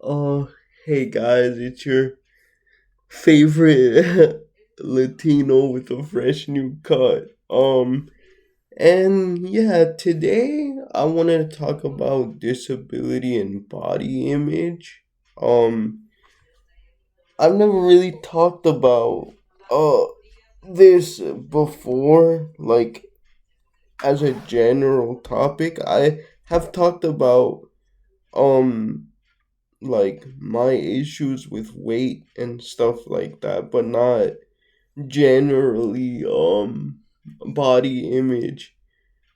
Oh, hey guys, it's your favorite Latino with a fresh new cut. And yeah, today I wanted to talk about disability and body image. Um, I've never really talked about uh this before, like as a general topic. I have talked about um like my issues with weight and stuff like that, but not generally body image,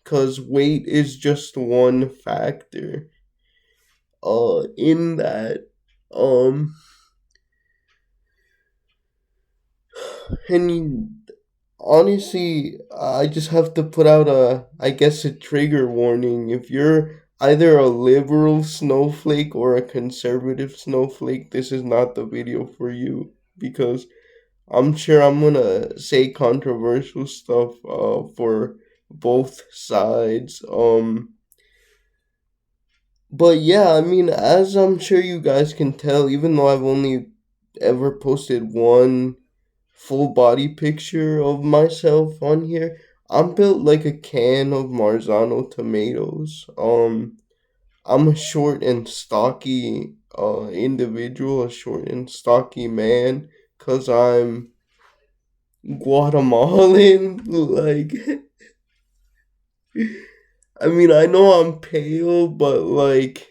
cuz weight is just one factor in that. um and honestly, I just have to put out I guess, a trigger warning. If you're either a liberal snowflake or a conservative snowflake, this is not the video for you, because I'm sure I'm gonna say controversial stuff for both sides. But yeah, I mean, as I'm sure you guys can tell, even though I've only ever posted one full body picture of myself on here, I'm built like a can of Marzano tomatoes. I'm a short and stocky individual, a short and stocky man, cuz I'm Guatemalan. Like, I mean, I know I'm pale, but like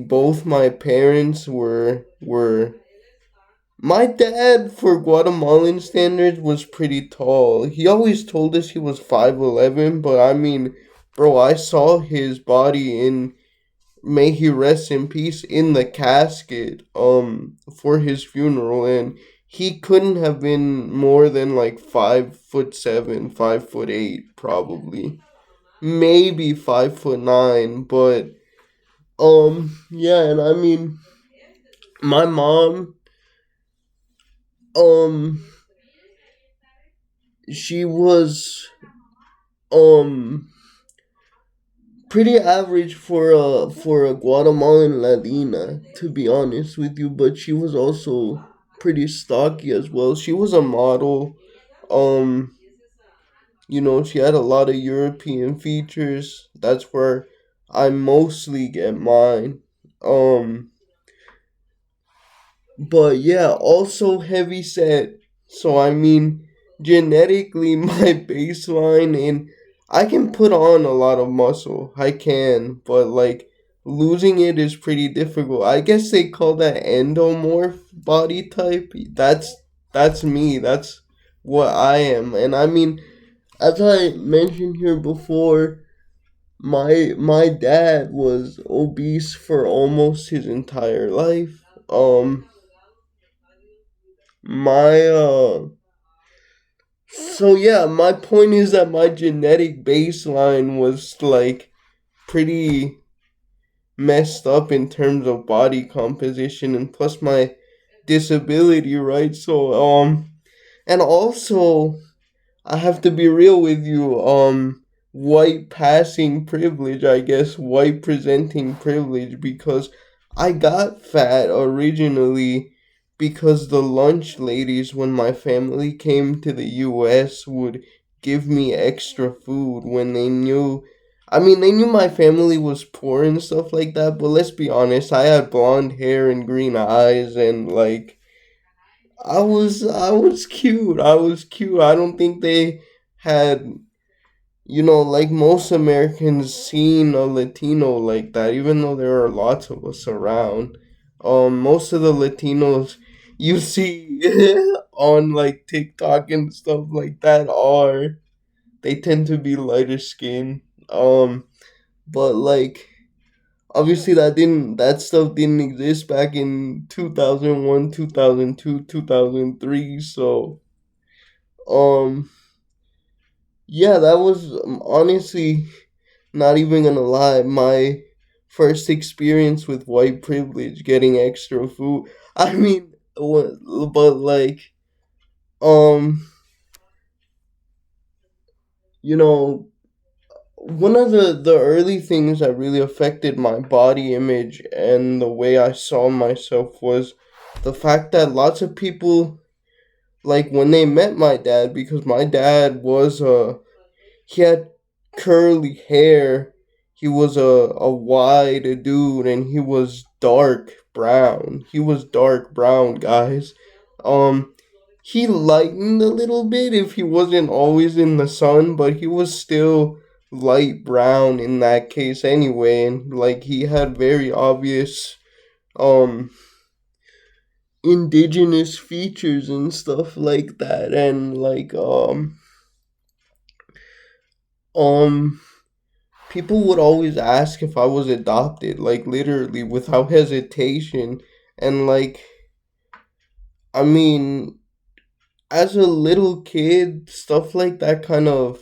both my parents were my dad, for Guatemalan standards, was pretty tall. He always told us he was 5'11", but I mean, bro, I saw his body in, may he rest in peace, in the casket for his funeral, and he couldn't have been more than like 5'7", 5'8", probably, maybe 5'9", but yeah. And I mean, my mom, um she was um pretty average for a Guatemalan Latina, to be honest with you, but she was also pretty stocky as well. She was a model. Um, she had a lot of European features. That's where I mostly get mine. Um, but yeah, also heavy set. So I mean, genetically, my baseline, and I can put on a lot of muscle. I can, but like losing it is pretty difficult. I guess they call that endomorph body type. That's me. That's what I am. And I mean, as I mentioned here before, my dad was obese for almost his entire life. My So yeah, my point is that my genetic baseline was like pretty messed up in terms of body composition, and plus my disability, right? So and also, I have to be real with you, white passing privilege, I guess, white presenting privilege, because I got fat originally because the lunch ladies, when my family came to the US, would give me extra food when they knew, I mean, they knew my family was poor and stuff like that, but let's be honest, I had blonde hair and green eyes, and like I was cute. I was cute. I don't think they had, like most Americans, seen a Latino like that, even though there are lots of us around. Most of the Latinos you see on like TikTok and stuff like that they tend to be lighter skin. But like, obviously that stuff didn't exist back in 2001, 2002, 2003. So um yeah, that was, honestly, not even gonna lie, my first experience with white privilege, getting extra food. I mean, but like, um you know one of the early things that really affected my body image and the way I saw myself was the fact that lots of people, like when they met my dad, because my dad was he had curly hair. He was a wide dude, and he was dark brown. He was dark brown, guys. Um, he lightened a little bit if he wasn't always in the sun, but he was still light brown in that case anyway. And like he had very obvious um indigenous features and stuff like that, and like um people would always ask if I was adopted, like literally without hesitation. And like, I mean, as a little kid, stuff like that kind of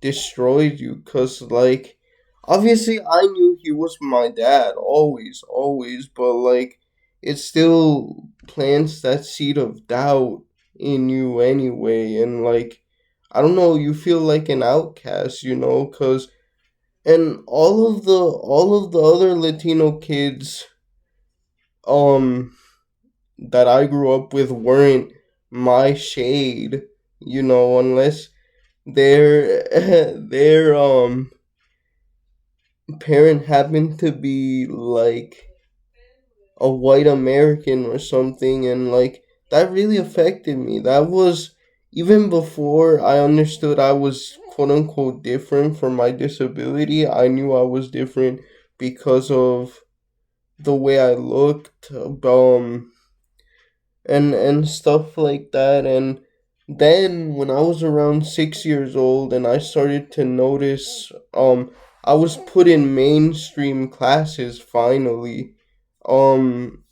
destroys you. Cause like, obviously, I knew he was my dad, always, always, but like, it still plants that seed of doubt in you anyway. And like, I don't know, you feel like an outcast, cause and all of the other Latino kids um that I grew up with weren't my shade, unless their their parent happened to be like a white American or something. And like that really affected me. That was even before I understood I was quote unquote different from my disability. I knew I was different because of the way I looked, and stuff like that. And then when I was around 6 years old and I started to notice, I was put in mainstream classes finally. Um,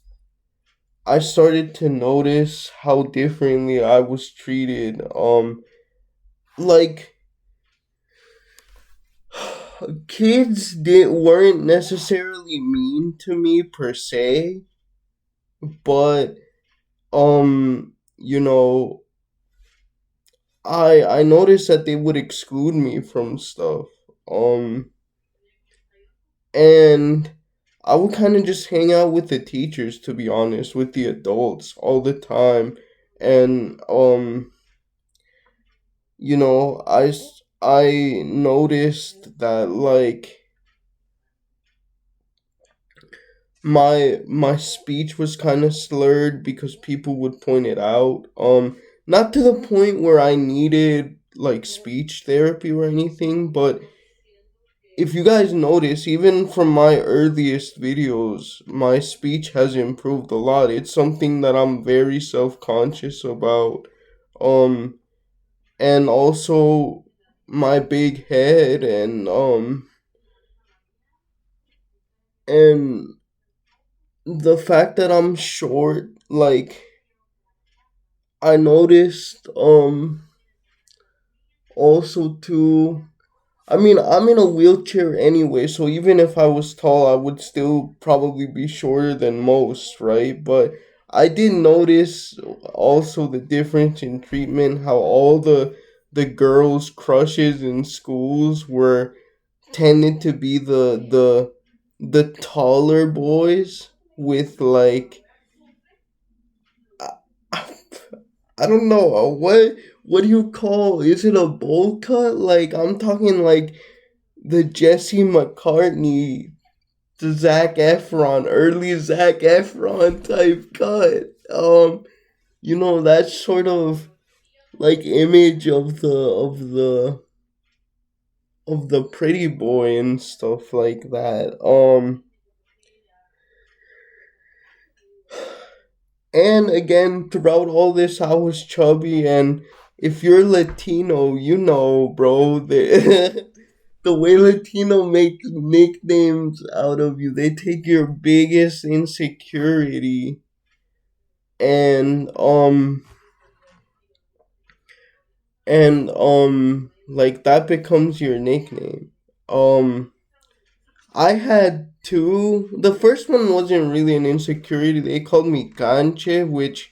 I started to notice how differently I was treated. Like kids weren't necessarily mean to me per se, but you know, I noticed that they would exclude me from stuff. Um, and I would kind of just hang out with the teachers, to be honest, with the adults all the time. And I noticed that like my speech was kind of slurred because people would point it out. Not to the point where I needed like speech therapy or anything, but if you guys notice, even from my earliest videos, my speech has improved a lot. It's something that I'm very self-conscious about. Um and also my big head, and the fact that I'm short, like I noticed also too. I mean, I'm in a wheelchair anyway, so even if I was tall, I would still probably be shorter than most, right? But I did notice also the difference in treatment, how all the girls' crushes in schools were tended to be the taller boys with like I don't know, what do you call, is it a bowl cut? Like I'm talking like the Jesse McCartney, the Zac Efron, early Zac Efron type cut. That sort of like image of the pretty boy and stuff like that. And again, throughout all this, I was chubby, and if you're Latino, bro, the way Latino make nicknames out of you, they take your biggest insecurity and like that becomes your nickname. Um I had two. The first one wasn't really an insecurity. They called me canche, which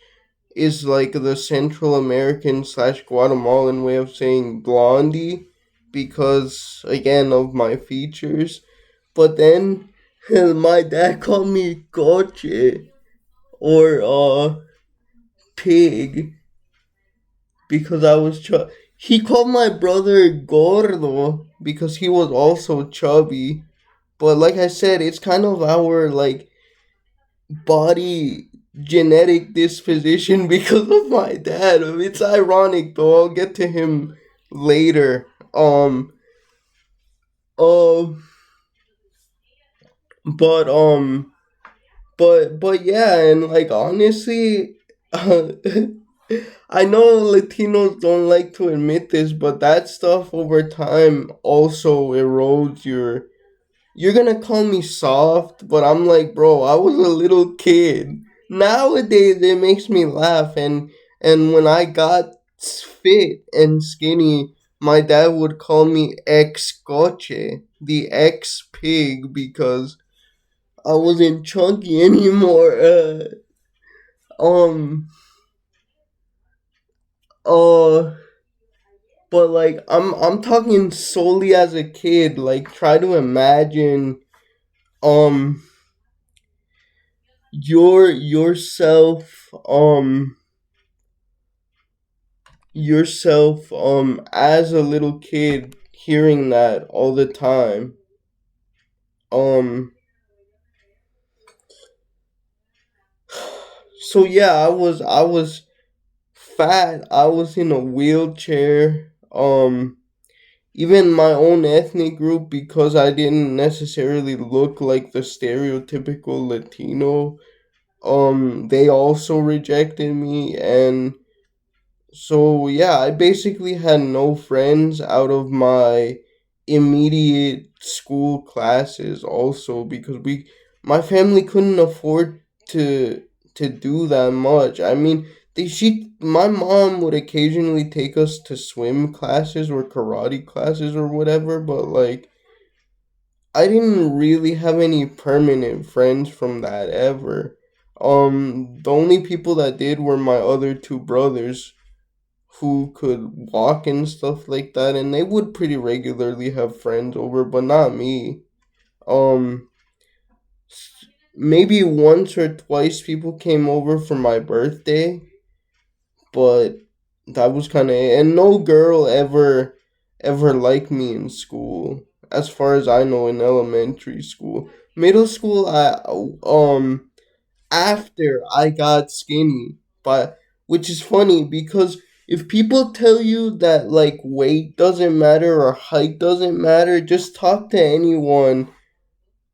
is like the Central American slash Guatemalan way of saying blondie. because again of my features. But then my dad called me coche or pig because I was he called my brother gordo because he was also chubby. But like I said, it's kind of our like body genetic disposition because of my dad. It's ironic though. I'll get to him later. Um but but yeah, and like honestly, I know Latinos don't like to admit this, but that stuff over time also erodes your. You're gonna call me soft, but I'm like, bro, I was a little kid. Nowadays, it makes me laugh, and when I got fit and skinny, my dad would call me ex coche, the ex pig, because I wasn't chunky anymore. Um, uh, but like I'm talking solely as a kid. Like, try to imagine, um, yourself, as a little kid, hearing that all the time. Um, so yeah, I was fat. I was in a wheelchair. Even my own ethnic group, because I didn't necessarily look like the stereotypical Latino, they also rejected me. And so yeah, I basically had no friends out of my immediate school classes also, because my family couldn't afford to do that much. I mean, my mom would occasionally take us to swim classes or karate classes or whatever, but like I didn't really have any permanent friends from that ever. The only people that did were my other two brothers who could walk and stuff like that, and they would pretty regularly have friends over, but not me. Um, Maybe once or twice people came over for my birthday, but that was kind of it. And no girl ever liked me in school, as far as I know. In elementary school, middle school, I after I got skinny, but which is funny because if people tell you that like weight doesn't matter or height doesn't matter, just talk to anyone.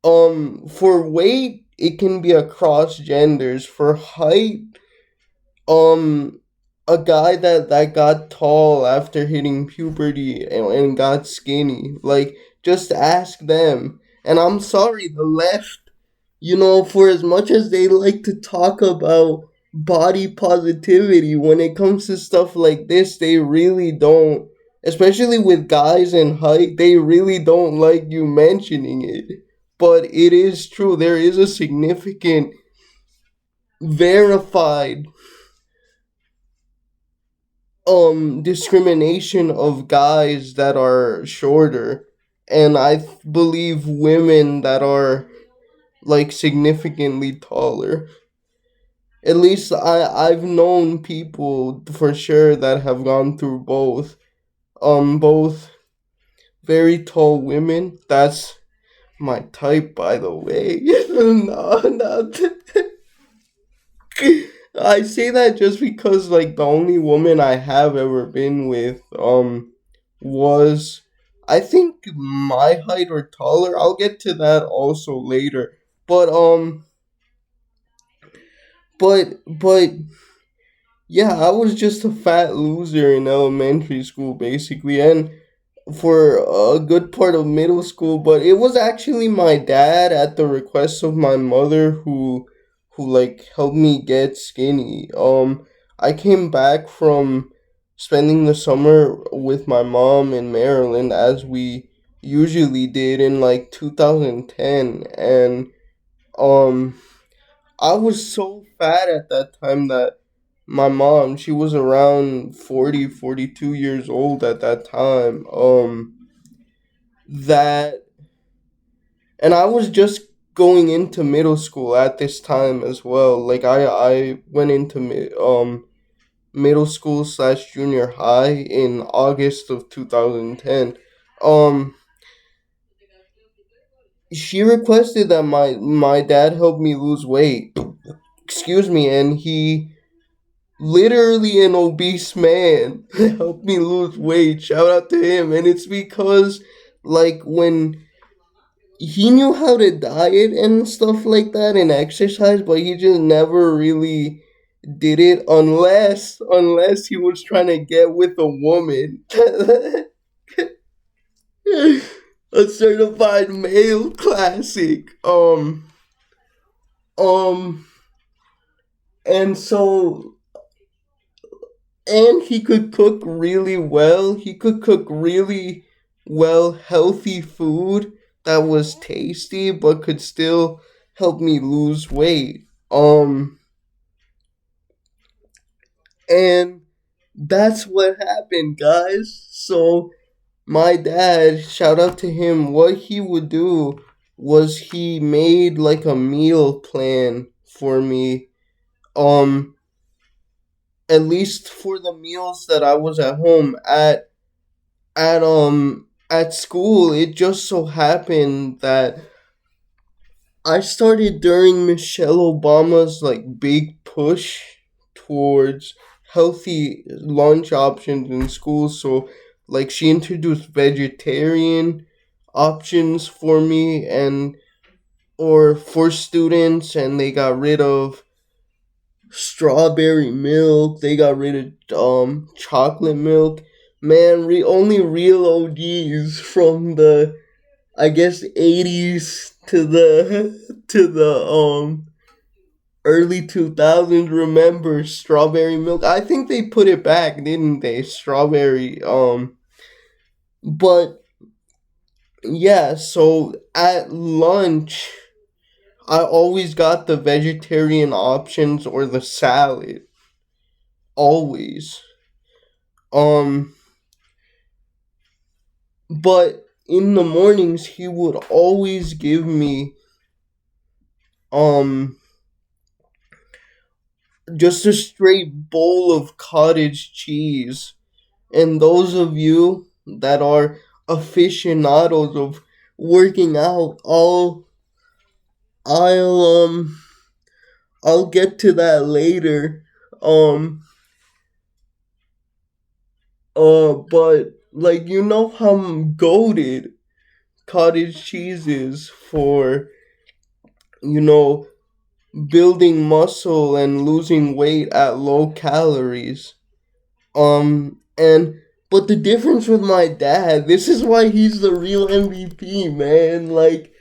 For weight, it can be across genders. For height, um a guy that got tall after hitting puberty and got skinny, like, just ask them. And I'm sorry, the left, for as much as they like to talk about body positivity, when it comes to stuff like this, they really don't, especially with guys and height, they really don't like you mentioning it. But it is true, there is a significant verified discrimination of guys that are shorter, and believe women that are like significantly taller. At least I've known people for sure that have gone through both. Both very tall women. That's my type, by the way. No, not. I say that just because like the only woman I have ever been with was, I think, my height or taller. I'll get to that also later. But but yeah, I was just a fat loser in elementary school basically, and for a good part of middle school. But it was actually my dad, at the request of my mother, who like helped me get skinny. I came back from spending the summer with my mom in Maryland, as we usually did, in like 2010. And um I was so fat at that time that my mom, she was around 40, 42 years old at that time. that, and I was just going into middle school at this time as well. Like I went into middle school slash junior high in August of 2010. Um, she requested that my dad help me lose weight. Excuse me, and he, literally an obese man, helped me lose weight. Shout out to him. And it's because, like, when he knew how to diet and stuff like that and exercise, but he just never really did it unless he was trying to get with a woman. A certified male classic. Um and so, and he could cook really well. He could cook really well healthy food that was tasty but could still help me lose weight. And that's what happened, guys. So my dad, shout out to him, what he would do was he made like a meal plan for me. Um at least for the meals that I was at home. At school, it just so happened that I started during Michelle Obama's like big push towards healthy lunch options in school. So like she introduced vegetarian options for me and or for students, and they got rid of strawberry milk. They got rid of chocolate milk. Man, only real OGs from the, I guess, 80s to the to the early 2000s remember strawberry milk. I think they put it back, didn't they? Strawberry but yeah, so at lunch I always got the vegetarian options or the salad, always. Um but in the mornings he would always give me um just a straight bowl of cottage cheese. And those of you that are aficionados of working out, I'll I'll get to that later. Um but like, you know how goaded cottage cheese is for, you know, building muscle and losing weight at low calories. And but the difference with my dad, this is why he's the real MVP, man. Like,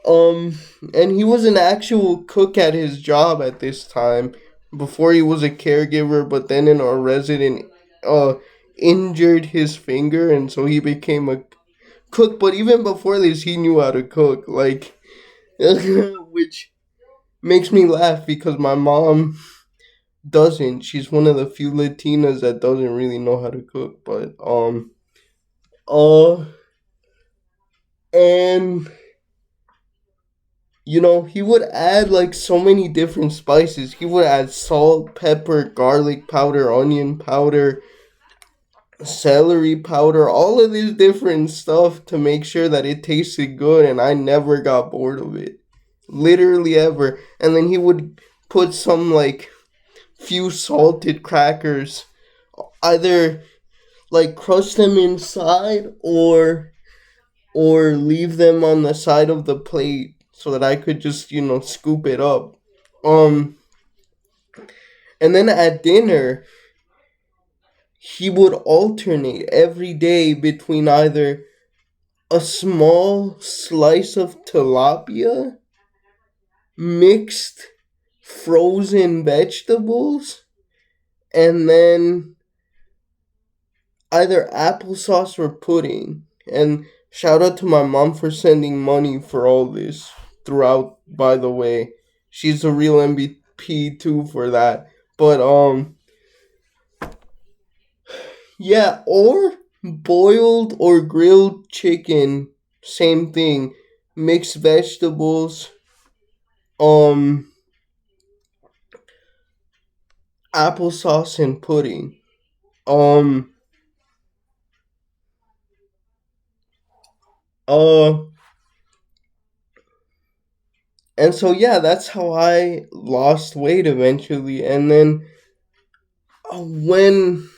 and he was an actual cook at his job at this time before he was a caregiver, but then in our resident uh injured his finger, and so he became a cook. But even before this, he knew how to cook, like, which makes me laugh because my mom doesn't. She's one of the few Latinas that doesn't really know how to cook. But uh, and you know, he would add like so many different spices. He would add salt, pepper, garlic powder, onion powder, celery powder, all of this different stuff to make sure that it tasted good. And I never got bored of it, literally ever. And then he would put some like few salted crackers, either like crush them inside or leave them on the side of the plate so that I could just, you know, scoop it up. Um and then at dinner, he would alternate every day between either a small slice of tilapia, mixed frozen vegetables, and then either applesauce or pudding. And shout out to my mom for sending money for all this throughout, by the way. She's a real MVP too for that. But yeah, or boiled or grilled chicken same thing. Mixed vegetables, um, applesauce and pudding. Um, uh, and so yeah, that's how I lost weight eventually. And then when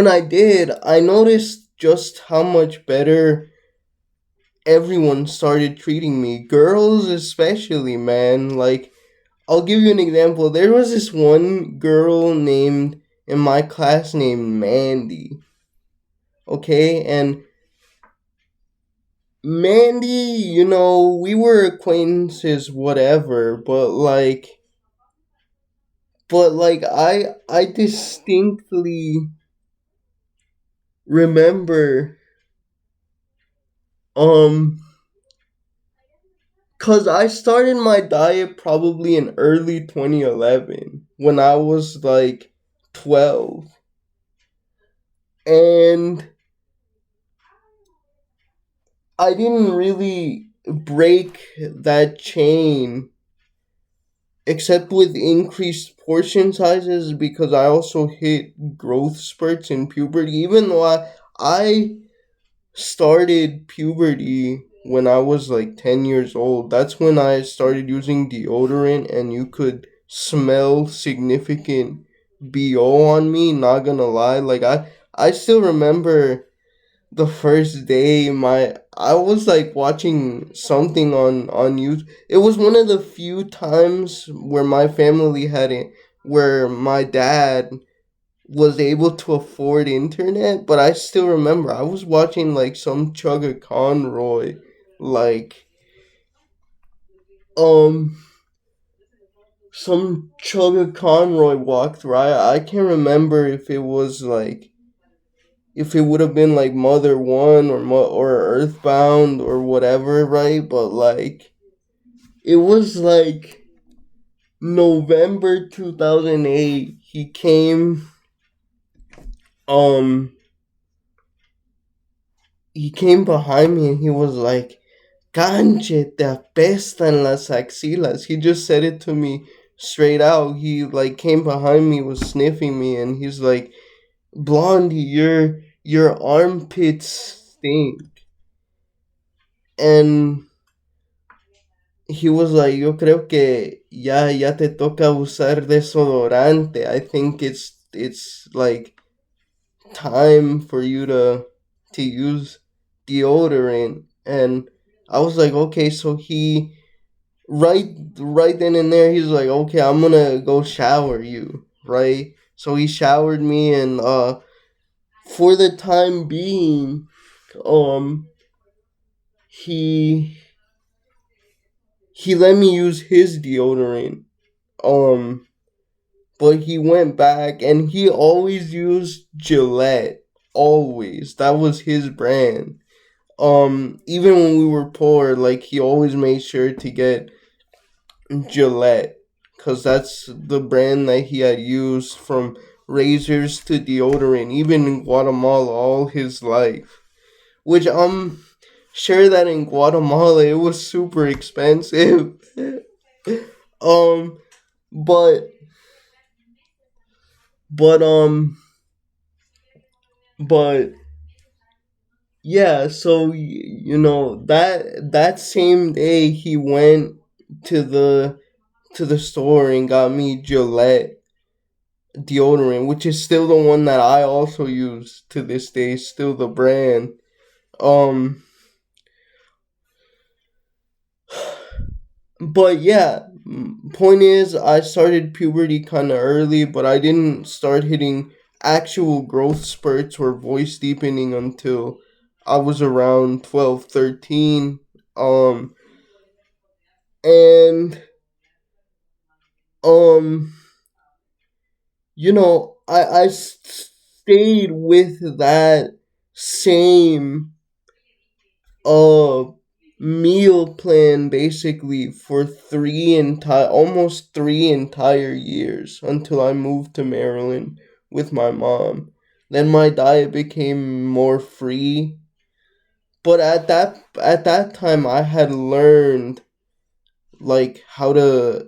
I did, I noticed just how much better everyone started treating me. Girls especially, man. Like, I'll give you an example. There was this one girl named in my class named Mandy. Okay, and Mandy, we were acquaintances, whatever, but like I distinctly remember, um cuz I started my diet probably in early 2011 when I was like 12, and I didn't really break that chain except with increased portion sizes because I also hit growth spurts in puberty. Even though I started puberty when I was like 10 years old, that's when I started using deodorant, and you could smell significant BO on me, not gonna lie. Like, I still remember the first day my I was like watching something on YouTube. It was one of the few times where my family had it, where my dad was able to afford internet, but I still remember I was watching like Chugga Conroy, like um some Chugga Conroy walkthrough. I can't remember if it was like, if it would have been like Mother One or Earthbound or whatever, right? But like, it was like November 2008. Um he came behind me and he was like, "Canche, te apestan las axilas." He just said it to me straight out. He like came behind me, was sniffing me, and he's like, "Blondie, your armpits stink." And he was like, "Yo creo que ya te toca usar desodorante. I think it's like time for you to use deodorant." And I was like, "Okay." So he, right then and there, he's like, "Okay, I'm gonna go shower you." Right? So he showered me, and for the time being, um he he let me use his deodorant. Um but he went back and he always used Gillette. Always. That was his brand. Even when we were poor, like, he always made sure to get Gillette, cuz that's the brand that he had used from razors to deodorant, even in Guatemala all his life. Which I'm sure that in Guatemala it was super expensive. um but but but yeah, so that same day he went to the store and got me Gillette deodorant, which is still the one that I also use to this day, still the brand. Um but yeah, point is, I started puberty kind of early, but I didn't start hitting actual growth spurts or voice deepening until I was around 12, 13. And um I stayed with that same uh meal plan basically for almost 3 entire years until I moved to Maryland with my mom. Then my diet became more free, but at that time I had learned like how to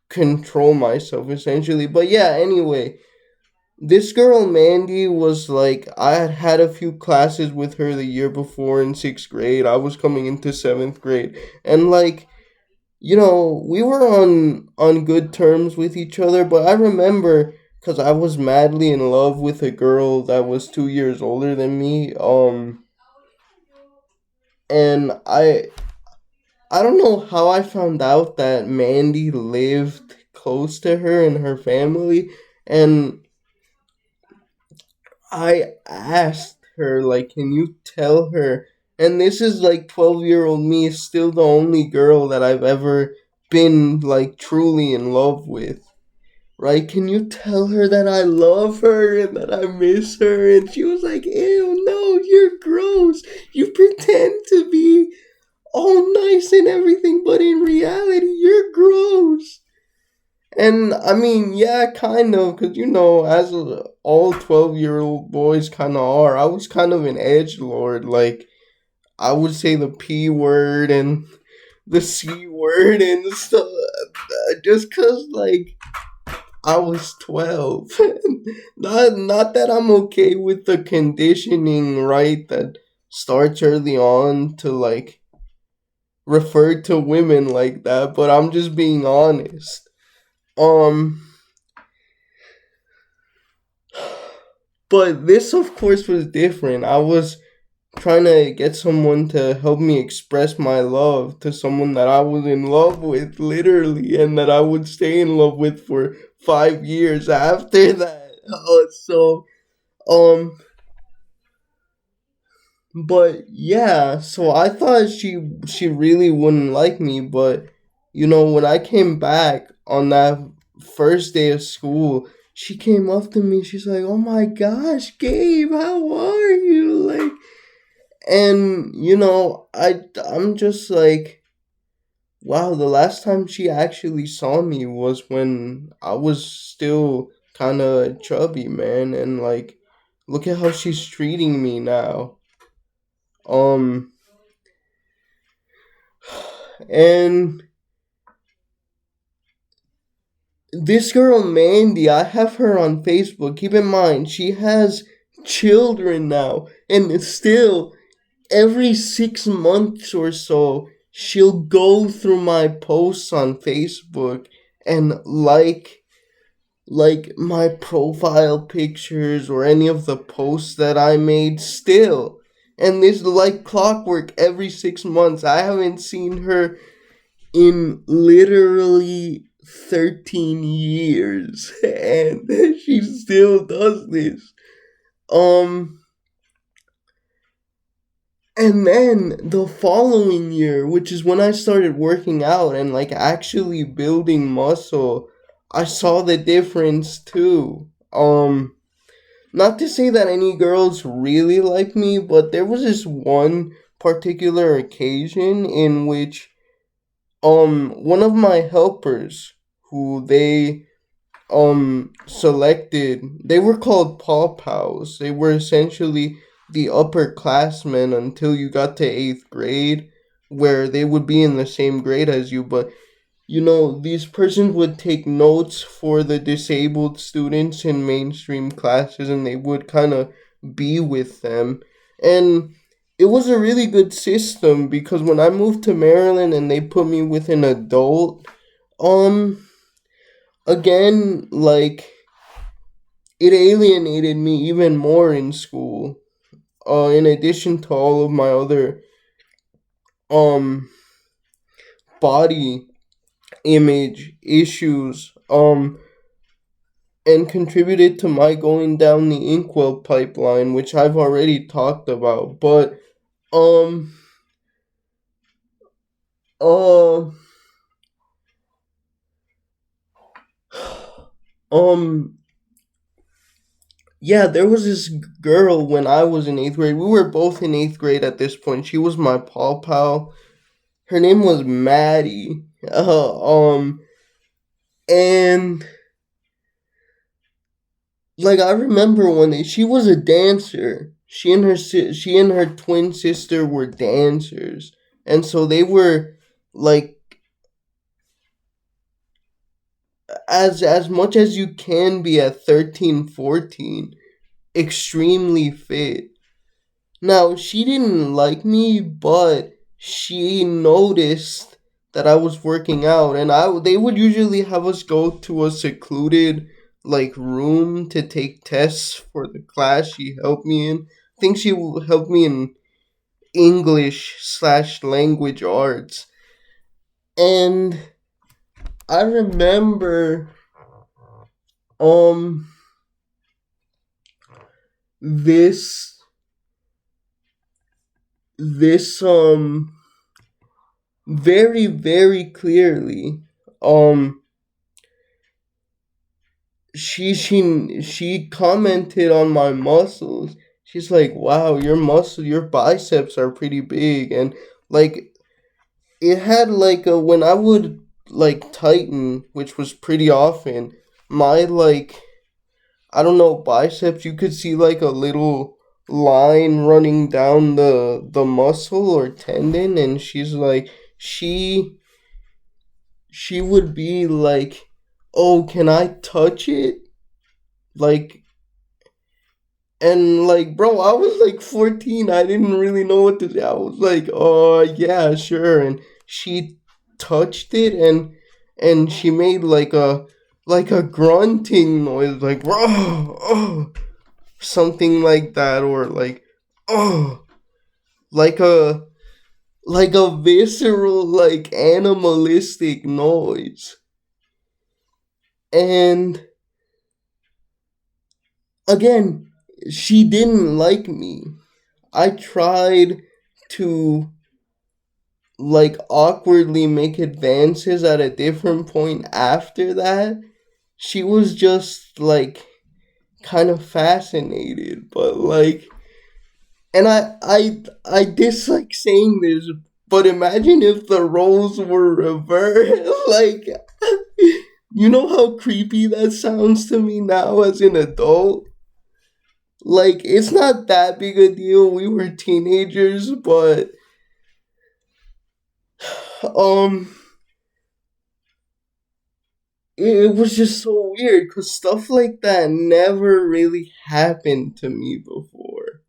control myself essentially. But yeah, anyway, this girl Mandy was like, I had had a few classes with her the year before in 6th grade. I was coming into 7th grade, and like, we were on good terms with each other. But I remember, because I was madly in love with a girl that was 2 years older than me. And I don't know how I found out that Mandy lived close to her and her family, and I asked her, like, can you tell her? And this is like 12-year-old me, is still the only girl that I've ever been like truly in love with. Right? Can you tell her that I love her and that I miss her? And she was like, ew, no, you're gross. You pretend to be all nice and everything, but in reality, you're gross. And I mean, yeah, kind of, because as all 12-year-old boys kind of are, I was kind of an edge lord. Like, I would say the P word and the C word and stuff, just because, like, I was 12. Not that I'm okay with the conditioning, right, that starts early on to, like, refer to women like that, but I'm just being honest. Um, but this, of course, was different. I was trying to get someone to help me express my love to someone that I was in love with, literally, and that I would stay in love with for 5 years after that. Um, but yeah, so I thought she really wouldn't like me, but when I came back on that first day of school, she came up to me. She's like, "Oh my gosh, Gabe, how are you?" Like, and I'm just like, wow, the last time she actually saw me was when I was still kind of chubby, man, and like, look at how she's treating me now. Um, and this girl Mandy, I have her on Facebook. Keep in mind, she has children now, and still every 6 months or so, she'll go through my posts on Facebook and like my profile pictures or any of the posts that I made still. And this like clockwork every 6 months. I haven't seen her in literally 13 years and she still does this. Um and then the following year, which is when I started working out and like actually building muscle, I saw the difference too. Not to say that any girls really like me, but there was this one particular occasion in which one of my helpers, who they selected, they were called paw pals. They were essentially the upperclassmen until you got to 8th grade, where they would be in the same grade as you. But these persons would take notes for the disabled students in mainstream classes, and they would kind of be with them. And it was a really good system, because when I moved to Maryland and they put me with an adult, um again, like, it alienated me even more in school. In addition to all of my other um body image issues, and contributed to my going down the inkwell pipeline, which I've already talked about. But um uh um yeah, there was this girl when I was in 8th grade. We were both in 8th grade at this point. She was my paw pal. Her name was Maddie. And like, I remember one day, she was a dancer. she and her twin sister were dancers, and so they were like, as much as you can be at 13, 14, extremely fit. Now, she didn't like me, but she noticed that I was working out, and they would usually have us go to a secluded like room to take tests for the class she helped me in. I think she helped me in English slash language arts. And I remember um this this very, very clearly. Um she commented on my muscles. She's like, "Wow, your biceps are pretty big." And like, it had like a, when I would like tighten, which was pretty often, my like, I don't know, biceps, you could see like a little line running down the muscle or tendon. And she's like, she would be like, "Oh, can I touch it?" Like, and like, bro, I was like 14. I didn't really know what to say. I was like, "Oh, yeah, sure." And she touched it, and she made like a grunting noise, like, "Oh, oh," something like that, or like, "Oh," like a like a visceral, like animalistic noise. And again, she didn't like me. I tried to like awkwardly make advances at a different point after that. She was just like kind of fascinated, but like, and I dislike saying this, but imagine if the roles were reversed. Like, you know how creepy that sounds to me now as an adult? Like, it's not that big a deal. We were teenagers, but um it was just so weird because stuff like that never really happened to me before.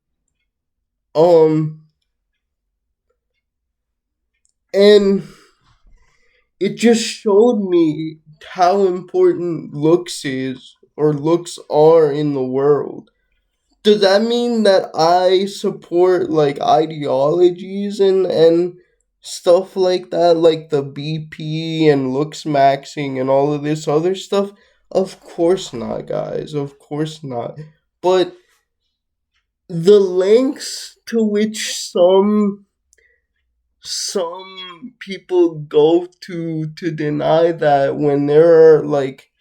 Um and it just showed me how important looks are in the world. Does that mean that I support like ideologies and stuff like that, like the BP and looks maxing and all of this other stuff? Of course not, guys. Of course not. But the lengths to which some people go to deny that, when there are like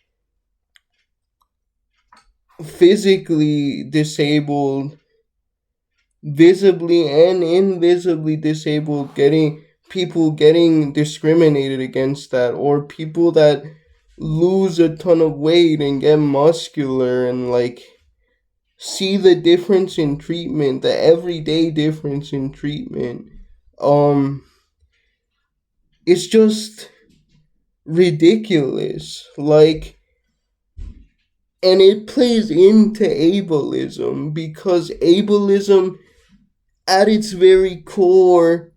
physically disabled, visibly and invisibly disabled, getting people getting discriminated against, that, or people that lose a ton of weight and get muscular, and like see the difference in treatment, the everyday difference in treatment. um it's just ridiculous. Like, and it plays into ableism, because ableism at its very core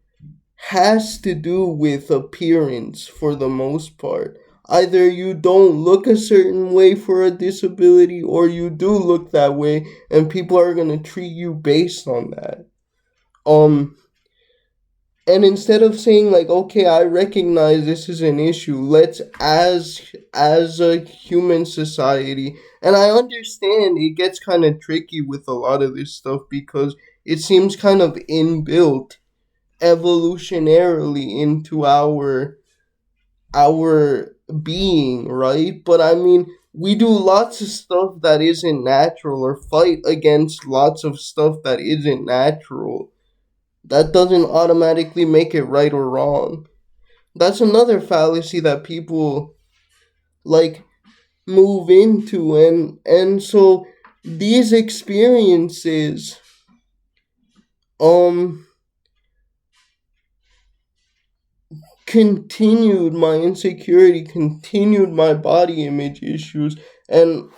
has to do with appearance for the most part. Either you don't look a certain way for a disability, or you do look that way, and people are going to treat you based on that. Um and instead of saying like, "Okay, I recognize this is an issue, let's, as a human society," and I understand it gets kind of tricky with a lot of this stuff because it seems kind of inbuilt evolutionarily into our being, right? But I mean, we do lots of stuff that isn't natural, or fight against lots of stuff that isn't natural. That doesn't automatically make it right or wrong. That's another fallacy that people like move into. And so these experiences um continued my insecurity, continued my body image issues. And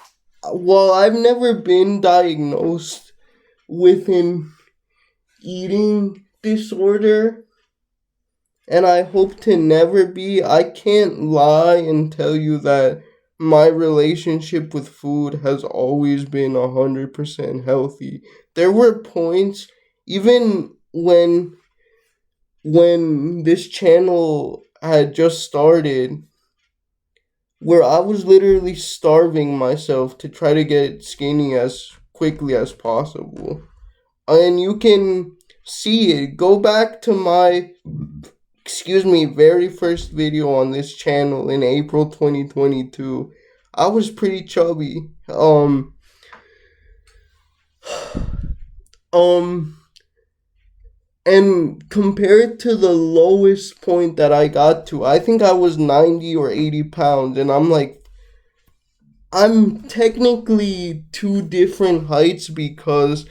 while I've never been diagnosed with an eating disorder, and I hope to never be, I can't lie and tell you that my relationship with food has always been 100% healthy. There were points, even when this channel had just started, where I was literally starving myself to try to get skinny as quickly as possible. And you can see it. Go back to my, very first video on this channel in April 2022. I was pretty chubby. Um and compared to the lowest point that I got to, I think I was 90 or 80 pounds, and I'm technically two different heights because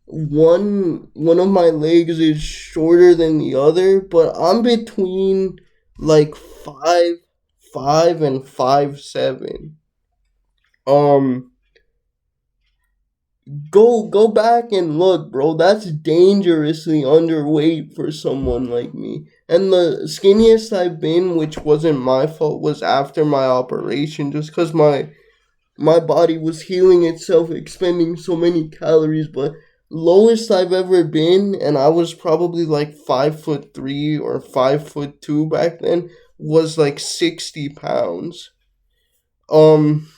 one of my legs is shorter than the other, but I'm between like 5'5" and 5'7". Um, go back and look, bro. That's dangerously underweight for someone like me. And the skinniest I've been, which wasn't my fault, was after my operation, just because my body was healing itself, expending so many calories. But lowest I've ever been, and I was probably like 5'3" or 5'2" back then, was like 60 pounds. Um,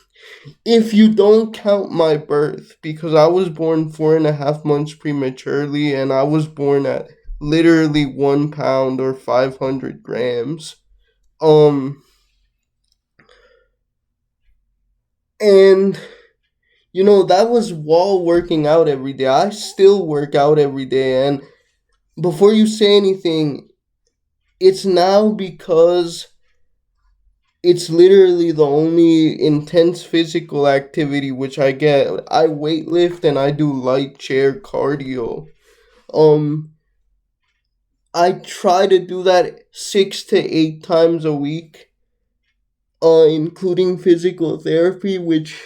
if you don't count my birth, because I was born 4.5 months prematurely, and I was born at literally 1 pound or 500 grams. Um, and that was while working out every day. I still work out every day. And before you say anything, it's now because it's literally the only intense physical activity which I get. I weightlift and I do light chair cardio. Um, I try to do that 6 to 8 times a week, including physical therapy, which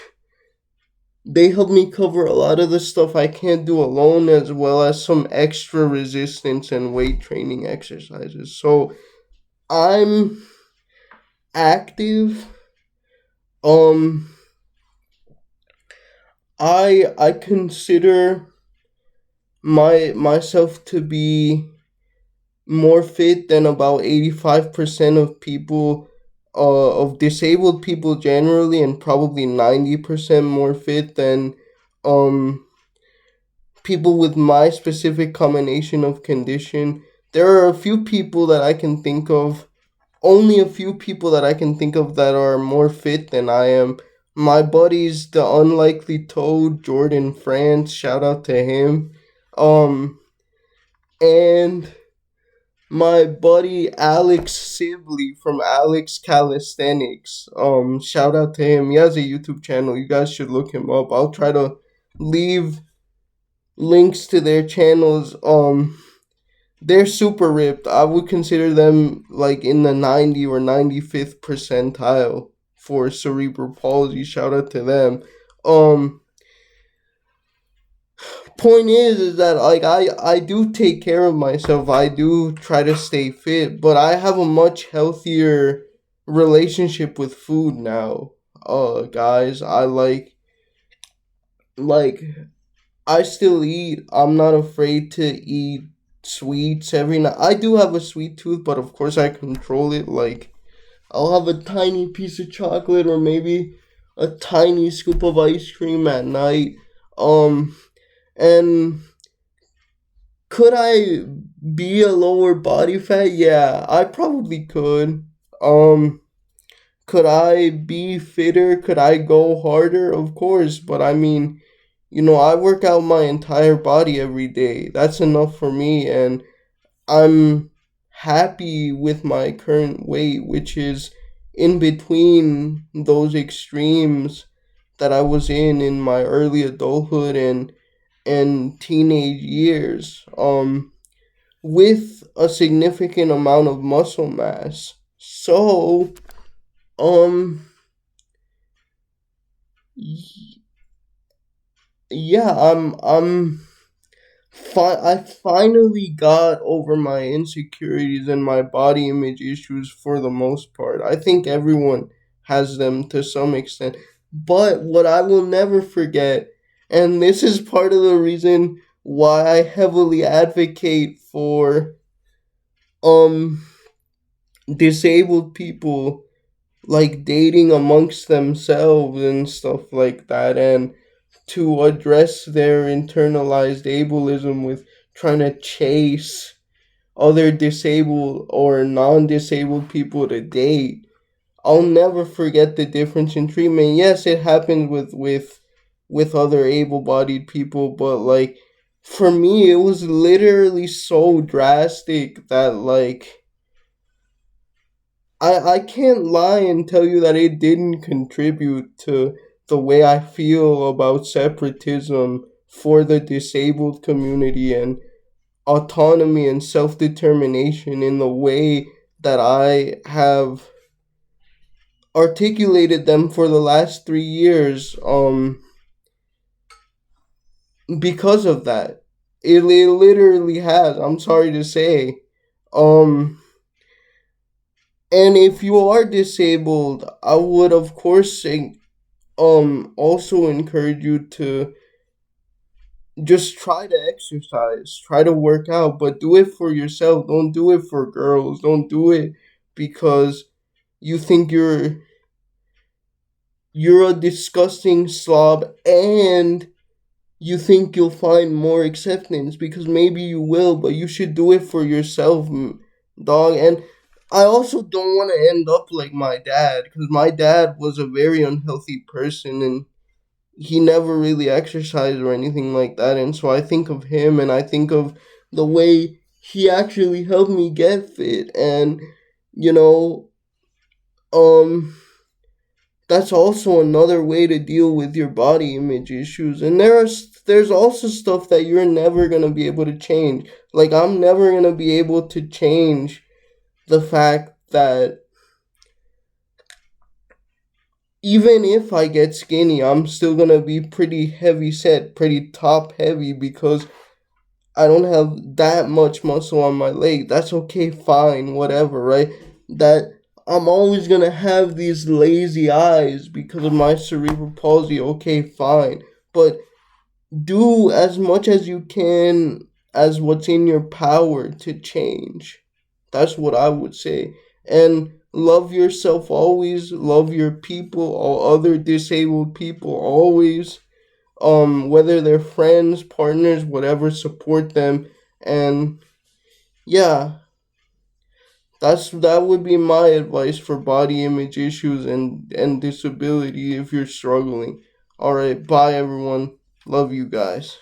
they help me cover a lot of the stuff I can't do alone, as well as some extra resistance and weight training exercises. So I'm active. Um, I consider myself to be more fit than about 85% of people, of disabled people generally, and probably 90% more fit than um people with my specific combination of condition. There are a few people that I can think of, only a few people that I can think of that are more fit than I am. My buddy's the unlikely toad, Jordan France, shout out to him. Um, and my buddy Alex Sibley from Alex Calisthenics. Shout out to him. He has a YouTube channel. You guys should look him up. I'll try to leave links to their channels. They're super ripped. I would consider them like in the 90 or 95th percentile for cerebral palsy. Shout out to them. Um Point is that like I do take care of myself. I do try to stay fit, but I have a much healthier relationship with food now. Guys, I like I still eat. I'm not afraid to eat sweets every night. I do have a sweet tooth, but of course I control it. Like I'll have a tiny piece of chocolate or maybe a tiny scoop of ice cream at night. Um and could I be a lower body fat? Yeah, I probably could. Um could I be fitter? Could I go harder? Of course, but I mean, I work out my entire body every day. That's enough for me, and I'm happy with my current weight, which is in between those extremes that I was in my early adulthood, and and teenage years, with a significant amount of muscle mass. So, um, y- yeah, I finally got over my insecurities and my body image issues for the most part. I think everyone has them to some extent. But what I will never forget, and this is part of the reason why I heavily advocate for um disabled people like dating amongst themselves and stuff like that, and to address their internalized ableism with trying to chase other disabled or non-disabled people to date. I'll never forget the difference in treatment. Yes, it happens with other able-bodied people, but like for me it was literally so drastic that like I can't lie and tell you that it didn't contribute to the way I feel about separatism for the disabled community and autonomy and self determination in the way that I have articulated them for the last 3 years. Because of that, it literally has. I'm sorry to say. Um, and if you are disabled, I would of course say, also encourage you to just try to exercise, try to work out, but do it for yourself. Don't do it for girls. Don't do it because you think you're a disgusting slob and you think you'll find more acceptance, because maybe you will, but you should do it for yourself, dog. And I also don't want to end up like my dad, because my dad was a very unhealthy person and he never really exercised or anything like that. And so I think of him and I think of the way he actually helped me get fit. And, you know, um, that's also another way to deal with your body image issues. And there's also stuff that you're never going to be able to change. Like I'm never going to be able to change the fact that even if I get skinny, I'm still going to be pretty heavy set, pretty top heavy, because I don't have that much muscle on my leg. That's okay, fine, whatever, right? That I'm always gonna have these lazy eyes because of my cerebral palsy. Okay, fine. But do as much as you can as what's in your power to change. That's what I would say. And love yourself always, love your people, all other disabled people always, whether they're friends, partners, whatever, support them. And yeah, that would be my advice for body image issues and disability if you're struggling. All right, bye everyone, love you guys.